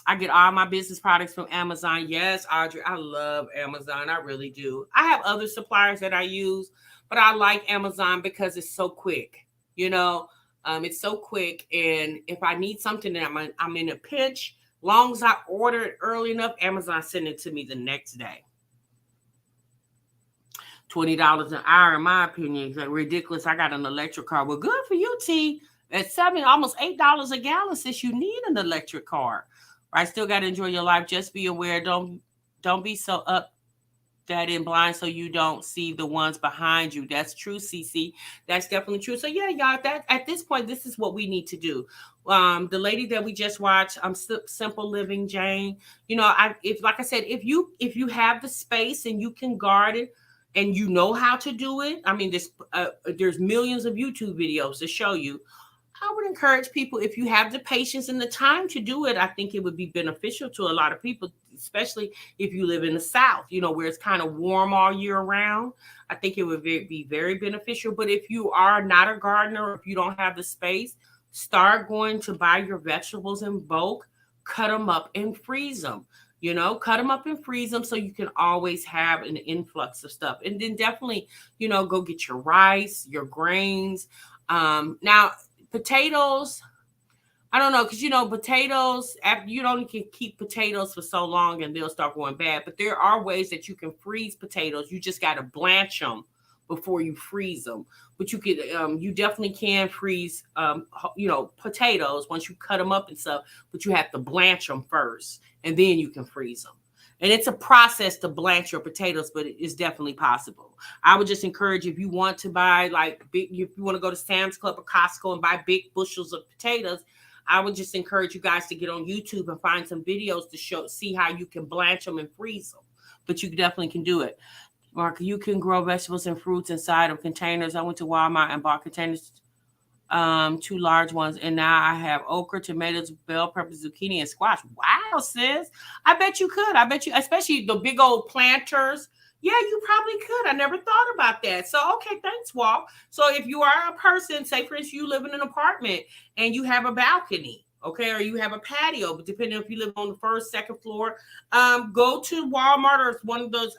I get all my business products from Amazon. Yes, Audrey, I love Amazon. I really do. I have other suppliers that I use, but I like Amazon because it's so quick. You know, it's so quick, and if I need something and I'm in a pinch, long as I order it early enough, Amazon send it to me the next day. $20 an hour, in my opinion, is like ridiculous. I got an electric car. Well, good for you, T. At almost $8 a gallon, since you need an electric car. I still got to enjoy your life. Just be aware. Don't be so up that in blind so you don't see the ones behind you. That's true, CC. That's definitely true. So yeah, y'all. That at this point, this is what we need to do. The lady that we just watched, Simple Living Jane. If like I said, if you have the space and you can guard it and you know how to do it. I mean, there's millions of YouTube videos to show you. I would encourage people, if you have the patience and the time to do it, I think it would be beneficial to a lot of people, especially if you live in the South, where it's kind of warm all year round. I think it would be very beneficial. But if you are not a gardener, or if you don't have the space, start going to buy your vegetables in bulk, cut them up and freeze them. Cut them up and freeze them so you can always have an influx of stuff. And then definitely, go get your rice, your grains. Now, potatoes, I don't know, because potatoes, after you don't can keep potatoes for so long and they'll start going bad. But there are ways that you can freeze potatoes. You just got to blanch them before you freeze them. But you definitely can freeze, potatoes once you cut them up and stuff. But you have to blanch them first, and then you can freeze them. And it's a process to blanch your potatoes, but it is definitely possible. I would just encourage, if you want to buy if you want to go to Sam's Club or Costco and buy big bushels of potatoes, I would just encourage you guys to get on YouTube and find some videos to see how you can blanch them and freeze them. But you definitely can do it. Mark, you can grow vegetables and fruits inside of containers. I went to Walmart and bought containers, 2 large ones, and now I have okra, tomatoes, bell peppers, zucchini, and squash. Wow, sis. I bet you could. I bet you, especially the big old planters. Yeah, you probably could. I never thought about that. So, okay, thanks, Walt. So if you are a person, say for instance, you live in an apartment and you have a balcony, okay, or you have a patio, but depending if you live on the first, second floor, go to Walmart or one of those,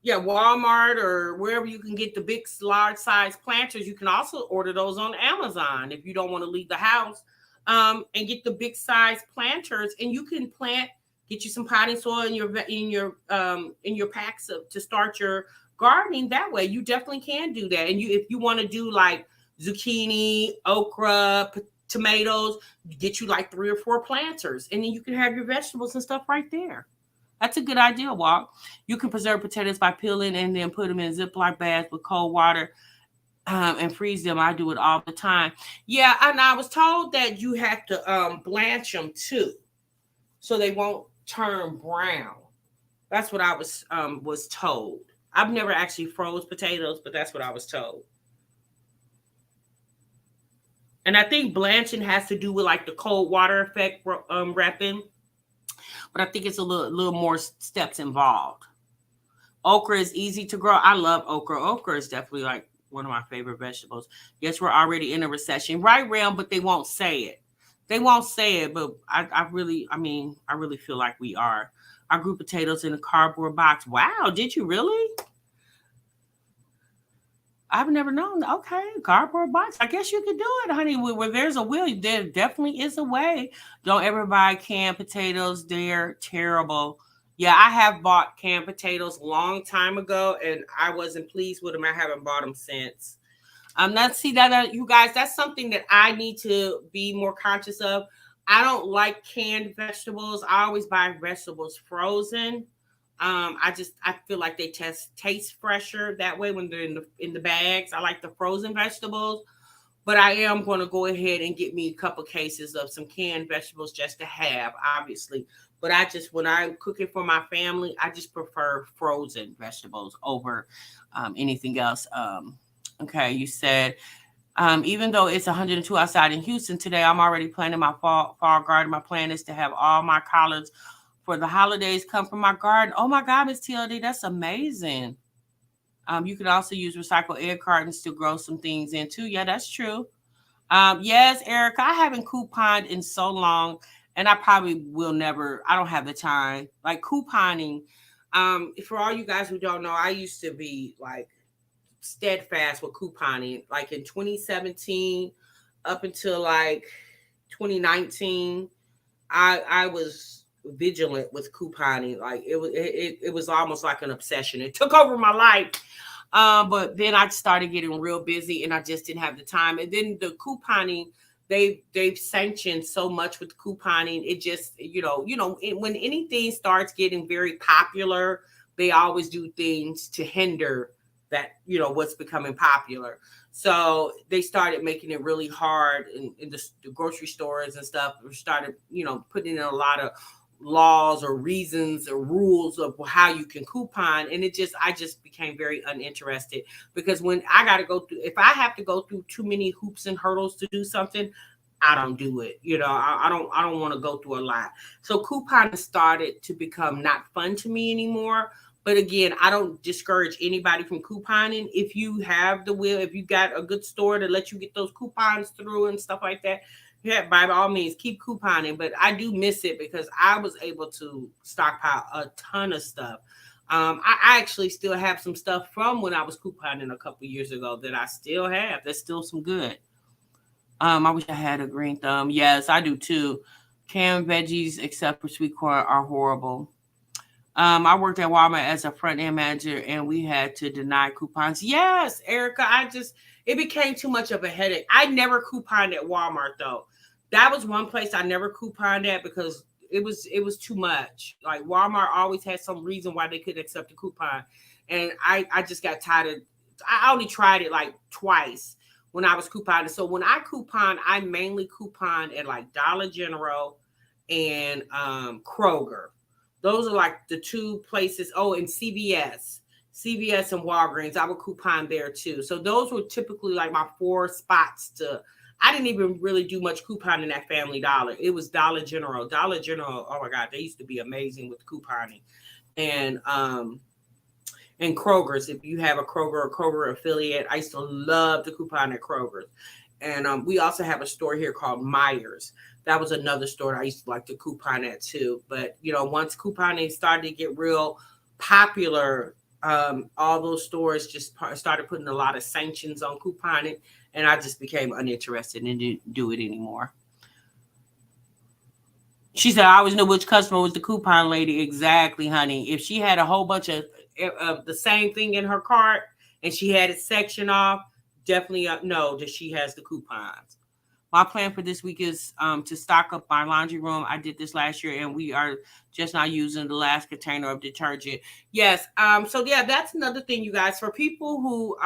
Walmart or wherever you can get the big, large size planters. You can also order those on Amazon if you don't want to leave the house, and get the big size planters, and you can plant. Get you some potting soil in your packs to start your gardening that way. You definitely can do that. And if you want to do like zucchini, okra, tomatoes, get you like 3 or 4 planters, and then you can have your vegetables and stuff right there. That's a good idea, Walt. You can preserve potatoes by peeling and then put them in Ziploc bags with cold water, and freeze them. I do it all the time. Yeah, and I was told that you have to blanch them too, so they won't turn brown. That's what I was told. I've never actually froze potatoes, but that's what I was told. And I think blanching has to do with like the cold water effect, wrapping. But I think it's a little more steps involved. Okra is easy to grow. I love okra. Okra is definitely like one of my favorite vegetables. Yes, we're already in a recession, right, Realm? But they won't say it. They won't say it, but I really feel like we are. I grew potatoes in a cardboard box. Wow, did you really? I've never known. Okay, cardboard box. I guess you could do it, honey. Where there's a will, there definitely is a way. Don't ever buy canned potatoes. They're terrible. Yeah, I have bought canned potatoes a long time ago, and I wasn't pleased with them. I haven't bought them since. That's see that you guys. That's something that I need to be more conscious of. I don't like canned vegetables. I always buy vegetables frozen. I feel like they taste fresher that way when they're in the bags. I like the frozen vegetables, but I am going to go ahead and get me a couple cases of some canned vegetables just to have, obviously. But I just when I'm cooking for my family, I just prefer frozen vegetables over anything else. Okay, you said even though it's 102 outside in Houston today, I'm already planting my fall garden. My plan is to have all my collards for the holidays come from my garden. Oh my God, Miss TLD, that's amazing. You can also use recycled egg cartons to grow some things in too. Yeah, that's true. Yes, Erica, I haven't couponed in so long, and I probably will never. I don't have the time. Like couponing. For all you guys who don't know, I used to be like steadfast with couponing. Like in 2017 up until like 2019, I was vigilant with couponing. Like it was almost like an obsession. It took over my life. But then I started getting real busy and I just didn't have the time. And then the couponing, they've sanctioned so much with couponing. It just, when anything starts getting very popular, they always do things to hinder that, what's becoming popular. So they started making it really hard in the grocery stores and stuff. Started, putting in a lot of laws or reasons or rules of how you can coupon, and I just became very uninterested because when I got to go through, if I have to go through too many hoops and hurdles to do something, I don't do it. I don't want to go through a lot. So couponing started to become not fun to me anymore. But again, I don't discourage anybody from couponing. If you have the will, if you got a good store to let you get those coupons through and stuff like that, yeah, by all means, keep couponing. But I do miss it because I was able to stockpile a ton of stuff. I actually still have some stuff from when I was couponing a couple years ago that I still have. There's still some good. I wish I had a green thumb. Yes, I do too. Canned veggies, except for sweet corn, are horrible. I worked at Walmart as a front end manager and we had to deny coupons. Yes, Erica, it became too much of a headache. I never couponed at Walmart though. That was one place I never couponed at because it was too much. Like Walmart always had some reason why they couldn't accept a coupon. And I just got tired of I only tried it like twice when I was couponing. So when I coupon, I mainly coupon at like Dollar General and Kroger. Those are like the two places. Oh, and CVS and Walgreens. I would coupon there too. So those were typically like my four spots to. I didn't even really do much couponing at Family Dollar. It was Dollar General. Dollar General. Oh my God, they used to be amazing with couponing, and Kroger's. If you have a Kroger or Kroger affiliate, I used to love to coupon at Kroger's. And we also have a store here called Myers. That was another store I used to like to coupon at too. But once couponing started to get real popular, all those stores just started putting a lot of sanctions on couponing, and I just became uninterested and didn't do it anymore. She said, I always knew which customer was the coupon lady. Exactly, honey. If she had a whole bunch of the same thing in her cart and she had it sectioned off, definitely know that she has the coupons. My plan for this week is to stock up my laundry room. I did this last year, and we are just now using the last container of detergent. Yes. So, yeah, that's another thing, you guys. For people who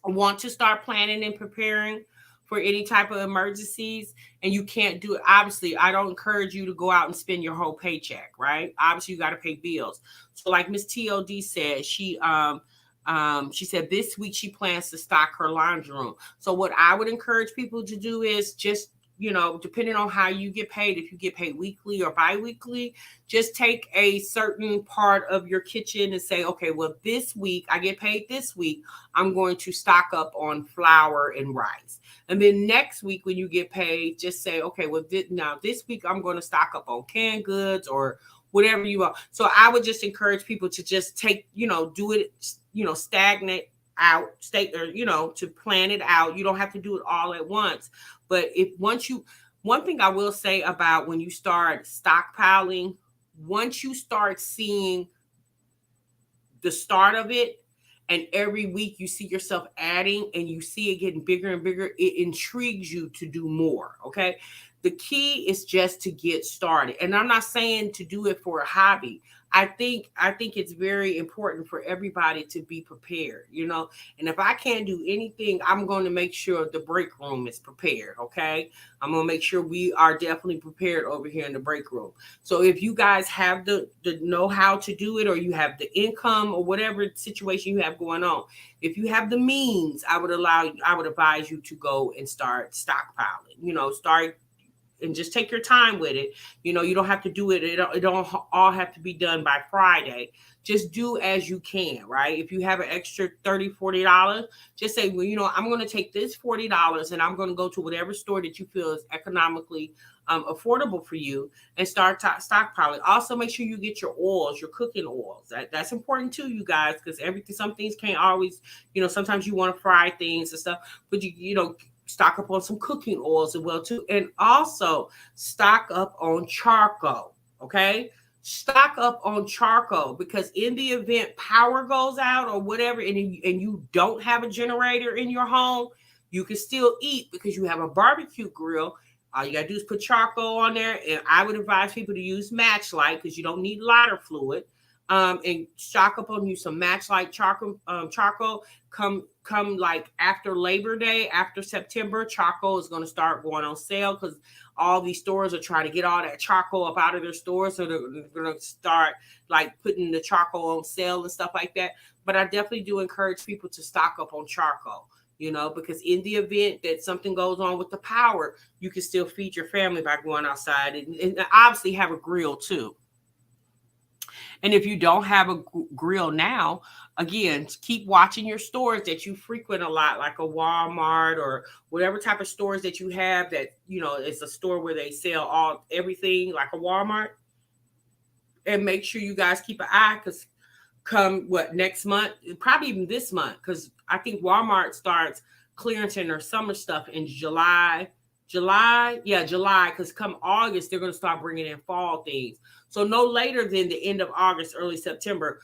want to start planning and preparing for any type of emergencies, and you can't do it. Obviously, I don't encourage you to go out and spend your whole paycheck, right? Obviously, you got to pay bills. So like Miss TLD said, she said this week she plans to stock her laundry room. So what I would encourage people to do is just, depending on how you get paid, if you get paid weekly or bi-weekly, just take a certain part of your kitchen and say, okay, well, this week I get paid this week, I'm going to stock up on flour and rice. And then next week when you get paid, just say, okay, well, this week I'm going to stock up on canned goods or whatever you want. So I would just encourage people to just take, do it, stagnate out, to plan it out. You don't have to do it all at once. But one thing I will say about when you start stockpiling, once you start seeing the start of it, and every week you see yourself adding and you see it getting bigger and bigger, it intrigues you to do more. Okay. The key is just to get started. And I'm not saying to do it for a hobby. I think it's very important for everybody to be prepared, and if I can't do anything, I'm going to make sure the break room is prepared. Okay. I'm going to make sure we are definitely prepared over here in the break room. So if you guys have the know how to do it, or you have the income or whatever situation you have going on, if you have the means, I would advise you to go and start stockpiling, start and just take your time with it. You don't have to do it. It don't all have to be done by Friday. Just do as you can, right? If you have an extra $30, $40, just say, well, I'm going to take this $40 and I'm going to go to whatever store that you feel is economically affordable for you and start stockpiling. Also, make sure you get your oils, your cooking oils. That's important too, you guys, because some things can't always, sometimes you want to fry things and stuff, but stock up on some cooking oils as well too. And also stock up on charcoal. Okay. Stock up on charcoal, because in the event power goes out or whatever, and you don't have a generator in your home, you can still eat because you have a barbecue grill. All you gotta do is put charcoal on there. And I would advise people to use Matchlight because you don't need lighter fluid. And stock up on you some Matchlight charcoal. Come like after Labor Day, after September, charcoal is going to start going on sale because all these stores are trying to get all that charcoal up out of their stores. So they're going to start like putting the charcoal on sale and stuff like that. But I definitely do encourage people to stock up on charcoal, because in the event that something goes on with the power, you can still feed your family by going outside and obviously have a grill too. And if you don't have a grill now, again, keep watching your stores that you frequent a lot, like a Walmart or whatever type of stores that you have that, it's a store where they sell everything like a Walmart. And make sure you guys keep an eye, because come next month, probably even this month, because I think Walmart starts clearancing their summer stuff in July, because come August, they're going to start bringing in fall things. So no later than the end of August, early September,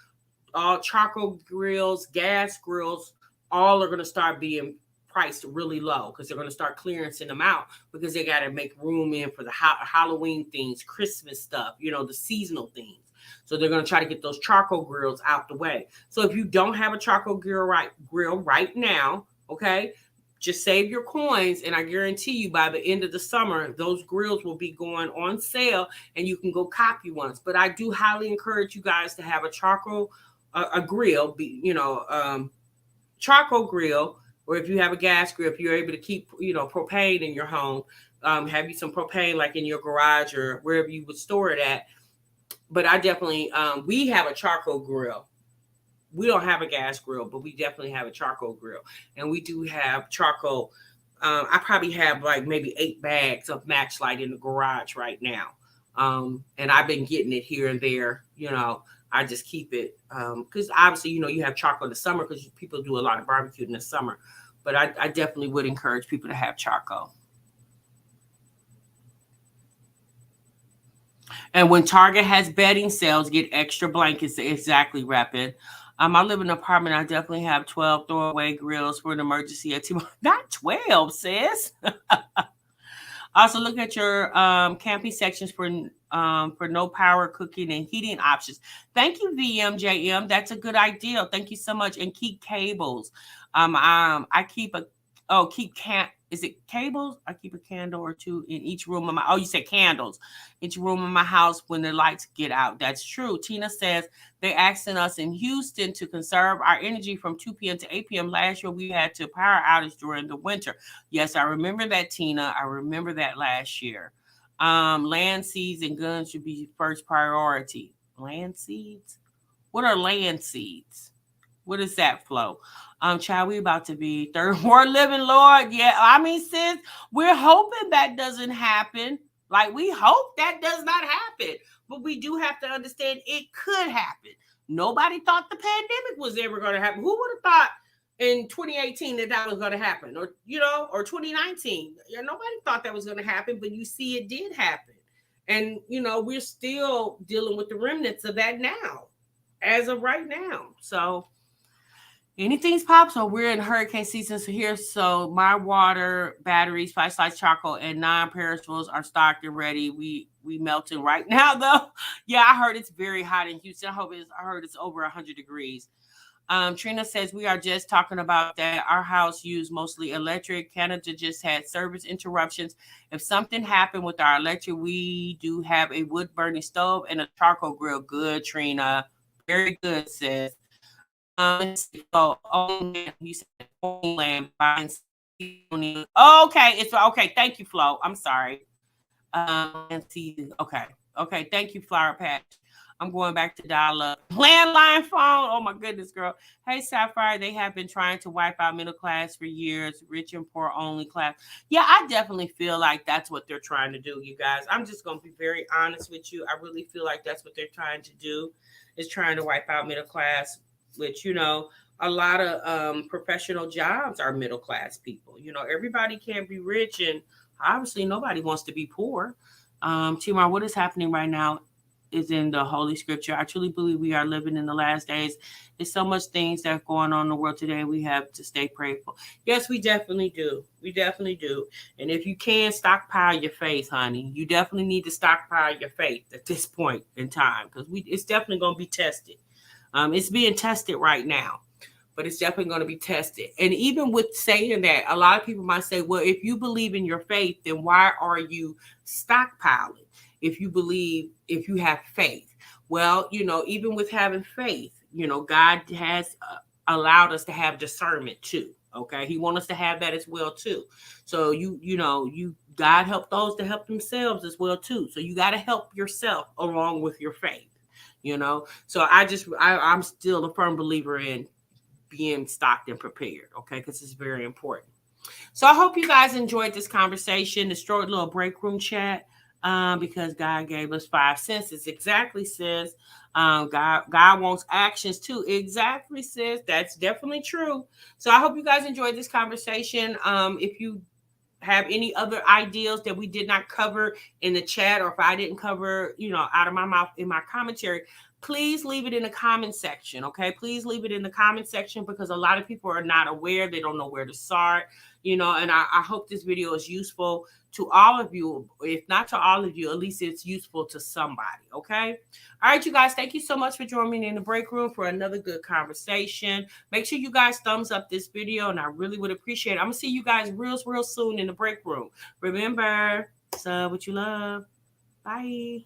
all charcoal grills, gas grills, all are going to start being priced really low because they're going to start clearancing them out because they got to make room in for the Halloween things, Christmas stuff, the seasonal things. So they're going to try to get those charcoal grills out the way. So if you don't have a charcoal grill right now, okay, just save your coins, and I guarantee you by the end of the summer, those grills will be going on sale and you can go copy ones. But I do highly encourage you guys to have a charcoal grill, charcoal grill, or if you have a gas grill, if you're able to keep, propane in your home, have you some propane like in your garage or wherever you would store it at. But I definitely, we have a charcoal grill. We don't have a gas grill, but we definitely have a charcoal grill. And we do have charcoal. I probably have like maybe 8 bags of Matchlight in the garage right now. And I've been getting it here and there. I just keep it because obviously, you have charcoal in the summer because people do a lot of barbecue in the summer. But I definitely would encourage people to have charcoal. And when Target has bedding sales, get extra blankets. Exactly, Rapid. I live in an apartment. I definitely have 12 throwaway grills for an emergency. Not 12, sis. Also, look at your camping sections for no power cooking and heating options. Thank you, VMJM. That's a good idea. Thank you so much. And keep cables. I keep Oh, is it cables? I keep a candle or two in each room of my, oh, you said candles. Each room of my house when the lights get out. That's true. Tina says they asking us in Houston to conserve our energy from 2 p.m. to 8 p.m. Last year we had to power outage during the winter. Yes, I remember that, Tina. I remember that last year. Land seeds and guns should be first priority. Land seeds? What are land seeds? What is that, Flo? Child, we about to be third world living, Lord. Yeah, I mean, sis, we're hoping that doesn't happen. Like, we hope that does not happen. But we do have to understand it could happen. Nobody thought the pandemic was ever going to happen. Who would have thought in 2018 that was going to happen? Or, or 2019. Yeah, nobody thought that was going to happen, but you see it did happen. And, we're still dealing with the remnants of that now, as of right now. So, anything's popped. So we're in hurricane season here. So my water, batteries, flashlights, charcoal, and non-perishables are stocked and ready. We melting right now though. Yeah, I heard it's very hot in Houston. I heard it's over 100 degrees. Trina says we are just talking about that. Our house used mostly electric. Canada just had service interruptions. If something happened with our electric, we do have a wood burning stove and a charcoal grill. Good, Trina. Very good, sis. So you said land buying. Oh, okay, it's okay. Thank you, Flo. I'm sorry. And see, okay. Thank you, Flower Patch. I'm going back to dial up landline phone. Oh my goodness, girl. Hey, Sapphire. They have been trying to wipe out middle class for years, rich and poor only class. Yeah, I definitely feel like that's what they're trying to do, you guys. I'm just gonna be very honest with you. I really feel like that's what they're trying to do, is trying to wipe out middle class, which, a lot of professional jobs are middle class people. Everybody can't be rich, and obviously nobody wants to be poor. Timar, what is happening right now is in the Holy Scripture. I truly believe we are living in the last days. There's so much things that are going on in the world today. We have to stay prayerful. Yes, we definitely do. We definitely do. And if you can, stockpile your faith, honey. You definitely need to stockpile your faith at this point in time, because it's definitely going to be tested. It's being tested right now, but it's definitely going to be tested. And even with saying that, a lot of people might say, well, if you believe in your faith, then why are you stockpiling? If you have faith, well, even with having faith, God has allowed us to have discernment too. Okay. He wants us to have that as well too. So God helped those to help themselves as well too. So you got to help yourself along with your faith, So I'm still a firm believer in being stocked and prepared. Okay. Because it's very important. So I hope you guys enjoyed this conversation, this short little break room chat. Because God gave us 5 senses. Exactly, sis. God wants actions too. Exactly, sis. That's definitely true. So I hope you guys enjoyed this conversation. If you have any other ideas that we did not cover in the chat, or if I didn't cover, out of my mouth in my commentary, please leave it in the comment section. Okay. Please leave it in the comment section, because a lot of people are not aware. They don't know where to start, and I hope this video is useful to all of you. If not to all of you, at least it's useful to somebody. Okay. All right, you guys, thank you so much for joining me in the break room for another good conversation. Make sure you guys thumbs up this video, and I really would appreciate it. I'm gonna see you guys real soon in the break room. Remember, sub what you love. Bye.